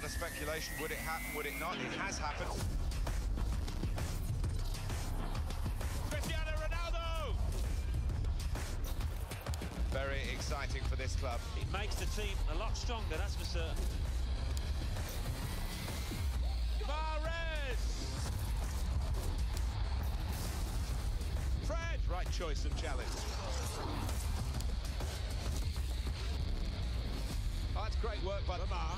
lot of speculation. Would it happen? Would it not? It has happened. Cristiano Ronaldo! Very exciting for this club. It makes the team a lot stronger, that's for certain. Mahrez! Fred! Right choice of challenge. Oh, that's great work by Lamar.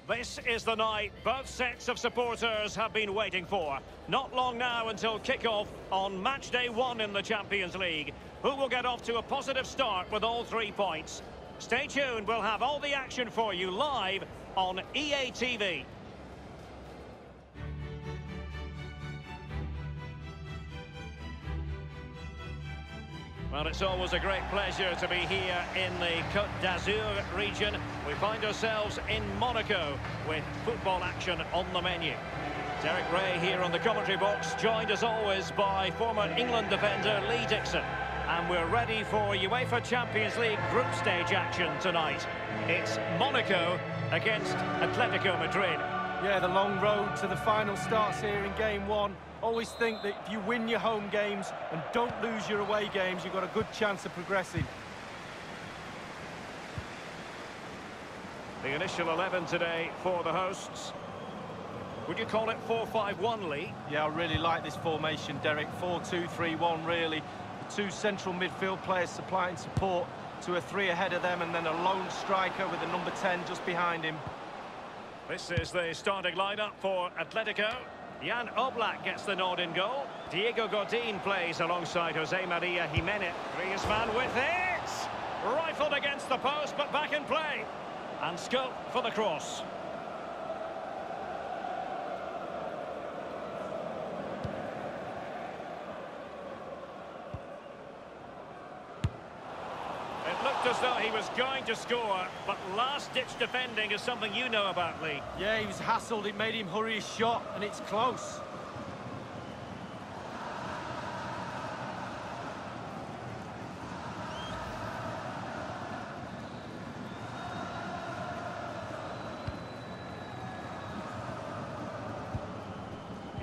This is the night both sets of supporters have been waiting for. Not long now until kick-off on match day 1 in the Champions League. Who will get off to a positive start with all 3 points? Stay tuned, we'll have all the action for you live on EA TV. Well, it's always a great pleasure to be here in the Côte d'Azur region. We find ourselves in Monaco with football action on the menu. Derek Ray here on the commentary box, joined as always by former England defender Lee Dixon. And we're ready for UEFA Champions League group stage action tonight. It's Monaco against Atletico Madrid. Yeah, the long road to the final starts here in game 1. Always think that if you win your home games and don't lose your away games, you've got a good chance of progressing. The initial 11 today for the hosts. Would you call it 4-5-1, Lee? Yeah, I really like this formation, Derek. 4-2-3-1, really. The 2 central midfield players supplying support to a 3 ahead of them, and then a lone striker with a number 10 just behind him. This is the starting lineup for Atletico. Jan Oblak gets the nod in goal. Diego Godin plays alongside Jose Maria Jimenez. Griezmann with it! Rifled against the post, but back in play. And scope for the cross. It looked as though he was going to score, but last-ditch defending is something you know about, Lee. Yeah, he was hassled, it made him hurry his shot, and it's close.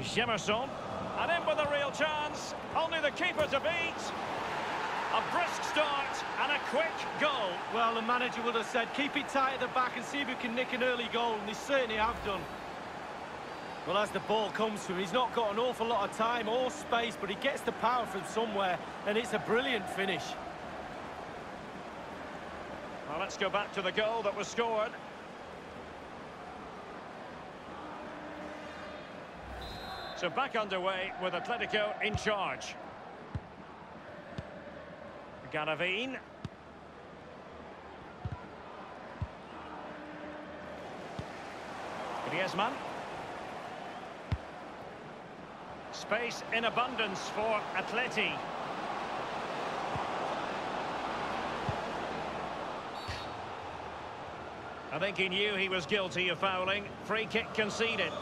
Jemerson, and in with a real chance, only the keeper to beat. A brisk start and a quick goal. Well, the manager would have said, keep it tight at the back and see if we can nick an early goal, and they certainly have done. Well, as the ball comes to him, he's not got an awful lot of time or space, but he gets the power from somewhere, and it's a brilliant finish. Well, let's go back to the goal that was scored. So back underway with Atletico in charge. Garavine. Griezmann. Space in abundance for Atleti. I think he knew he was guilty of fouling. Free kick conceded.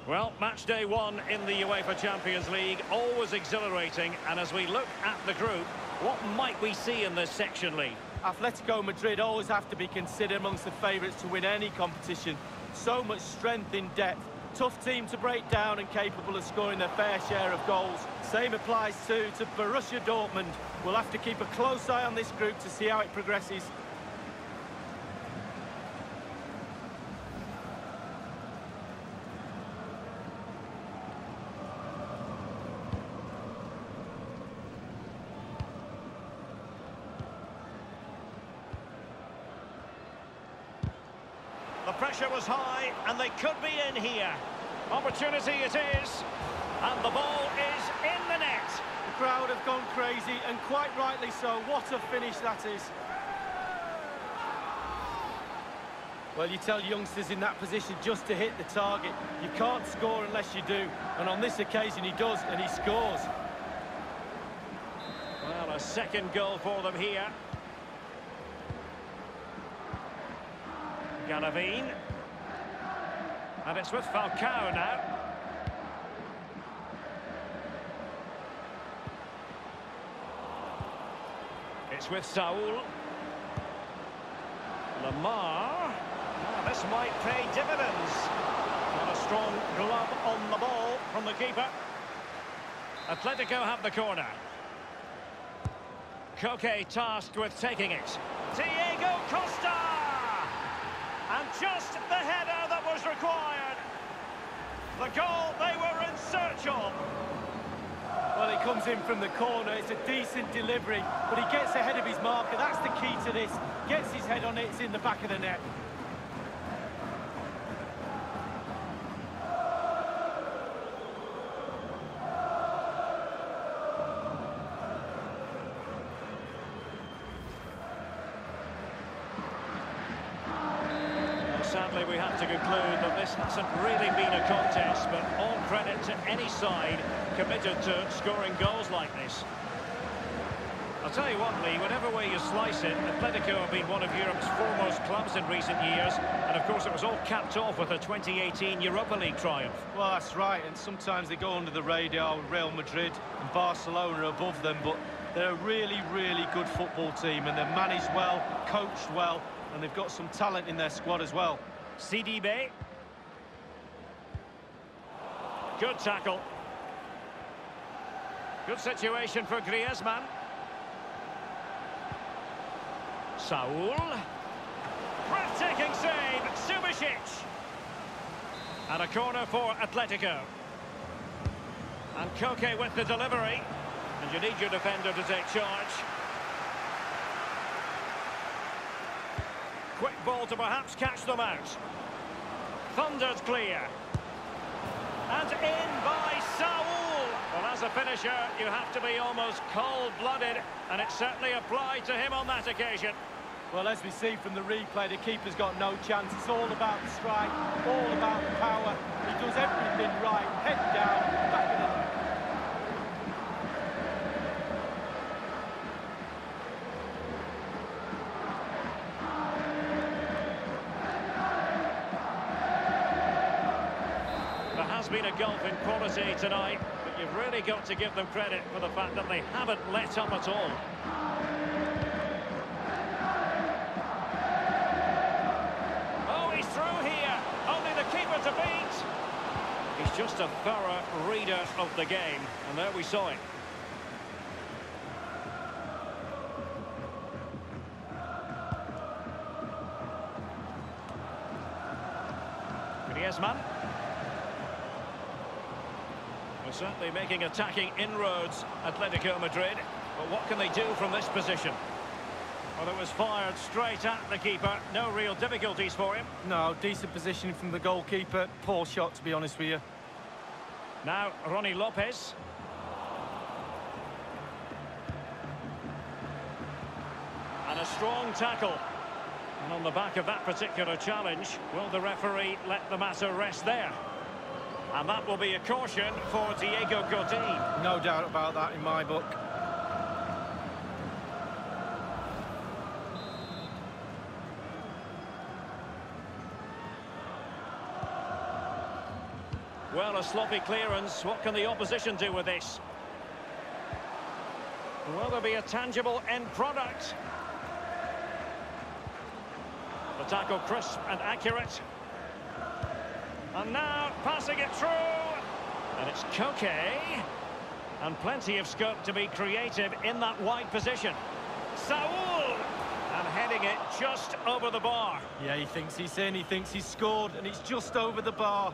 Well, match day 1 in the UEFA Champions League, always exhilarating. And as we look at the group, what might we see in this section, Lee? Atletico Madrid always have to be considered amongst the favourites to win any competition. So much strength in depth. Tough team to break down and capable of scoring their fair share of goals. Same applies too to Borussia Dortmund. We'll have to keep a close eye on this group to see how it progresses. The pressure was high, and they could be in here. Opportunity it is, and the ball is in the net. The crowd have gone crazy, and quite rightly so. What a finish that is. Well, you tell youngsters in that position just to hit the target. You can't score unless you do, and on this occasion he does, and he scores. Well, a second goal for them here. Garavine. And it's with Falcao now. It's with Saul. Lamar. Oh, this might pay dividends. And a strong glove on the ball from the keeper. Atletico have the corner. Koke tasked with taking it. Diego Costa! And just the header that was required. The goal they were in search of. comes in from the corner. It's a decent delivery, but he gets ahead of his marker. That's the key to this. Gets his head on it, it's in the back of the net. Sadly, we have to conclude that this hasn't really been a contest, but all credit to any side committed to scoring goals like this. I'll tell you what, Lee, whatever way you slice it, Atletico have been one of Europe's foremost clubs in recent years, and of course it was all capped off with a 2018 Europa League triumph. Well, that's right, and sometimes they go under the radar with Real Madrid and Barcelona above them, but they're a really, really good football team, and they're managed well, coached well, and they've got some talent in their squad as well. Sidibe. Good tackle. Good situation for Griezmann. Saul. Breathtaking save, Subasic. And a corner for Atletico. And Koke with the delivery. And you need your defender to take charge. Quick ball to perhaps catch them out. Thundered clear. And in by Saul. Well, as a finisher, you have to be almost cold-blooded, and it certainly applied to him on that occasion. Well, as we see from the replay, the keeper's got no chance. It's all about the strike, all about the power. He does everything right. Head down, back of the net. Been a gulf in quality tonight, but you've really got to give them credit for the fact that they haven't let up at all. Oh, he's through here. Only the keeper to beat. He's just a thorough reader of the game, and there we saw it. Griezmann. Certainly making attacking inroads, Atletico Madrid. But what can they do from this position? Well, it was fired straight at the keeper. No real difficulties for him. No, decent positioning from the goalkeeper. Poor shot, to be honest with you. Now, Ronnie Lopez. And a strong tackle. And on the back of that particular challenge, will the referee let the matter rest there? And that will be a caution for Diego Godin. No doubt about that in my book. Well, a sloppy clearance. What can the opposition do with this? Will there be a tangible end product? The tackle crisp and accurate. And now, passing it through. And it's Koke. And plenty of scope to be creative in that wide position. Saul! And heading it just over the bar. Yeah, he thinks he's in, he thinks he's scored, and it's just over the bar.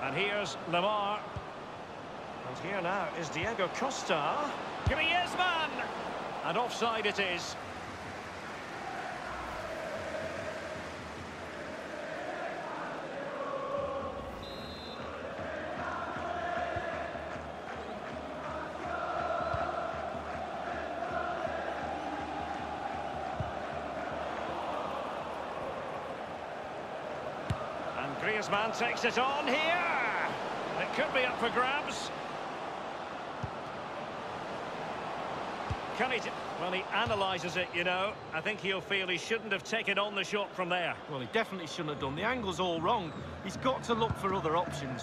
And here's Lamar. And here now is Diego Costa. Griezmann! And offside it is. And Griezmann takes it on here. It could be up for grabs. Can he... Well, he analyses it, you know. I think he'll feel he shouldn't have taken on the shot from there. Well, he definitely shouldn't have done. The angle's all wrong. He's got to look for other options.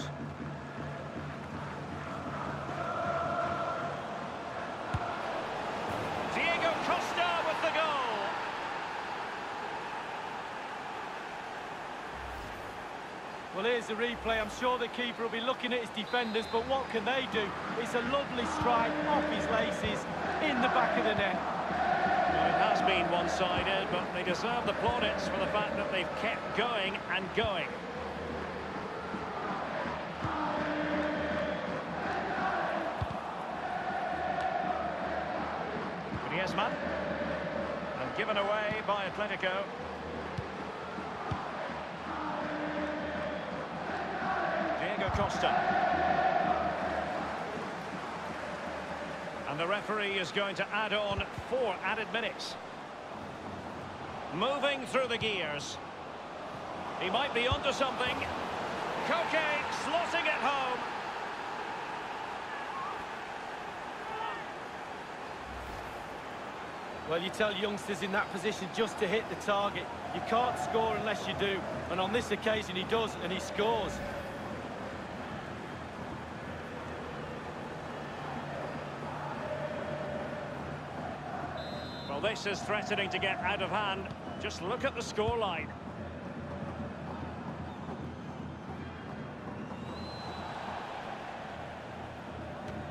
Diego Costa with the goal. Well, here's the replay. I'm sure the keeper will be looking at his defenders, but what can they do? It's a lovely strike off his laces in the back of the net. Well, it has been one-sided, but they deserve the plaudits for the fact that they've kept going and going. Griezmann. And given away by Atletico. Costa. And the referee is going to add on 4 added minutes. Moving through the gears. He might be onto something. Koke slotting it home. Well, you tell youngsters in that position just to hit the target. You can't score unless you do. And on this occasion he does, and he scores. Well, this is threatening to get out of hand. Just look at the scoreline.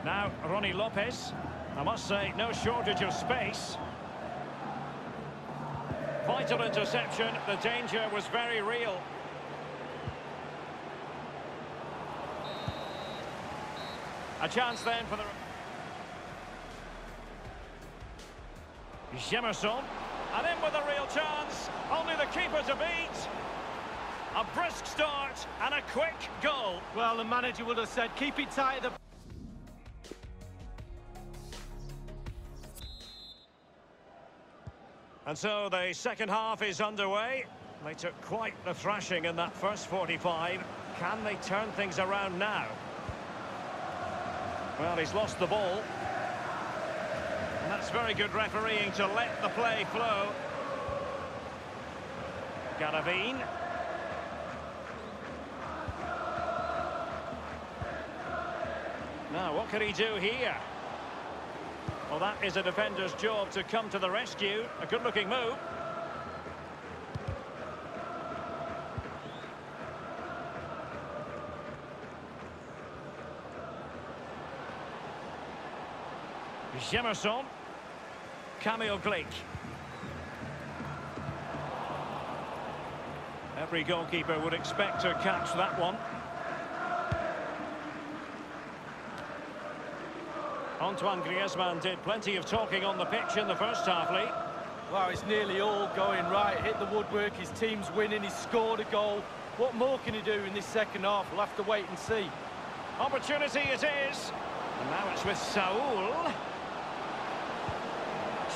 Now, Ronnie Lopez. I must say, no shortage of space. Vital interception. The danger was very real. A chance then for the... Jemerson, and in with a real chance, only the keeper to beat. A brisk start and a quick goal. Well, the manager would have said, keep it tight at the... And so the second half is underway. They took quite the thrashing in that first 45. Can they turn things around now? Well, he's lost the ball. And that's very good refereeing to let the play flow. Garavine. Now, what can he do here? Well, that is a defender's job to come to the rescue. A good-looking move. Jemerson. Camille Glick. Every goalkeeper would expect to catch that one. Antoine Griezmann did plenty of talking on the pitch in the first half, Lee. Wow, it's nearly all going right. Hit the woodwork, his team's winning, he's scored a goal. What more can he do in this second half? We'll have to wait and see. Opportunity it is. And now it's with Saul.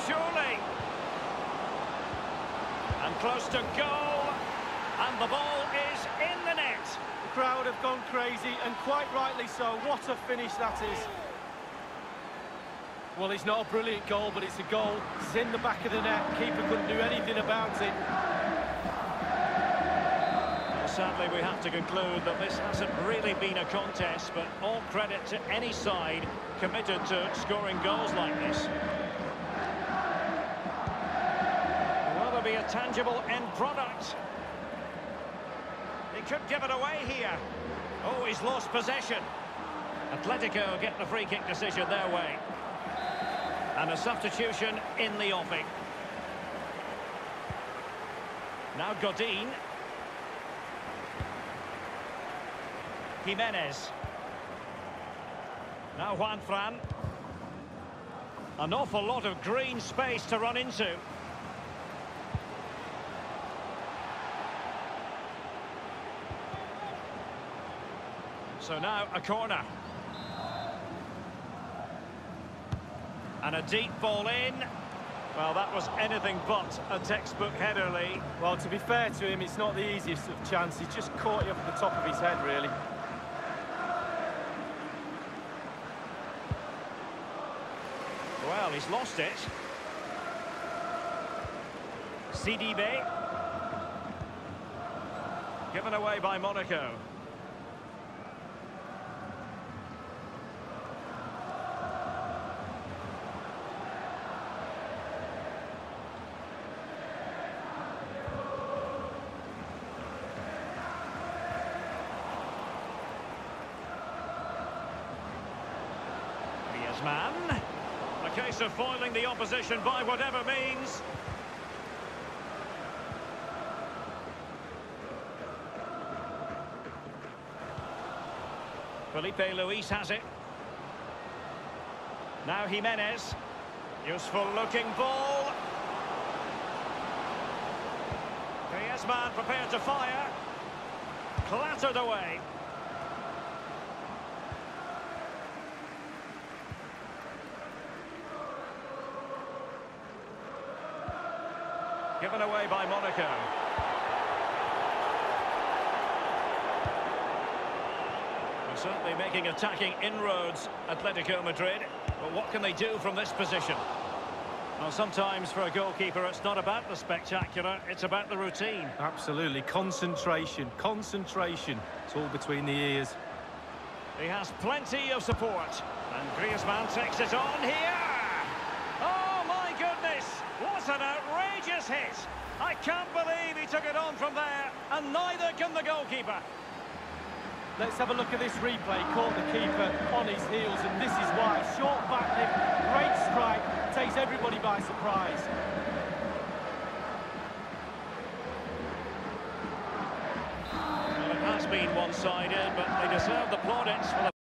Surely. And close to goal. And the ball is in the net. The crowd have gone crazy, and quite rightly so. What a finish that is. Well, it's not a brilliant goal, but it's a goal. It's in the back of the net. Keeper couldn't do anything about it. Well, sadly, we have to conclude that this hasn't really been a contest, but all credit to any side committed to scoring goals like this. Will there be a tangible end product? He could give it away here. Oh, he's lost possession. Atletico get the free kick decision their way. And a substitution in the offing. Now Godin. Jimenez. Now Juanfran. An awful lot of green space to run into. So now a corner. And a deep ball in. Well, that was anything but a textbook header, Lee. Well, to be fair to him, it's not the easiest of chances. He's just caught it up at the top of his head, really. Well, he's lost it. CDB. Given away by Monaco. Griezmann. A case of foiling the opposition by whatever means. Felipe Luis has it. Now Jimenez. Useful looking ball. Griezmann prepared to fire. Clattered away. Given away by Monaco. They're certainly making attacking inroads, Atletico Madrid. But what can they do from this position? Well, sometimes for a goalkeeper, it's not about the spectacular, it's about the routine. Absolutely. Concentration. Concentration. It's all between the ears. He has plenty of support. And Griezmann takes it on here. Oh, my goodness. What an outrageous hit. I can't believe he took it on from there. And neither can the goalkeeper. Let's have a look at this replay. Caught the keeper on his heels, and this is why. Short back lift, great strike, takes everybody by surprise. Well, it has been one-sided, but they deserve the plaudits for the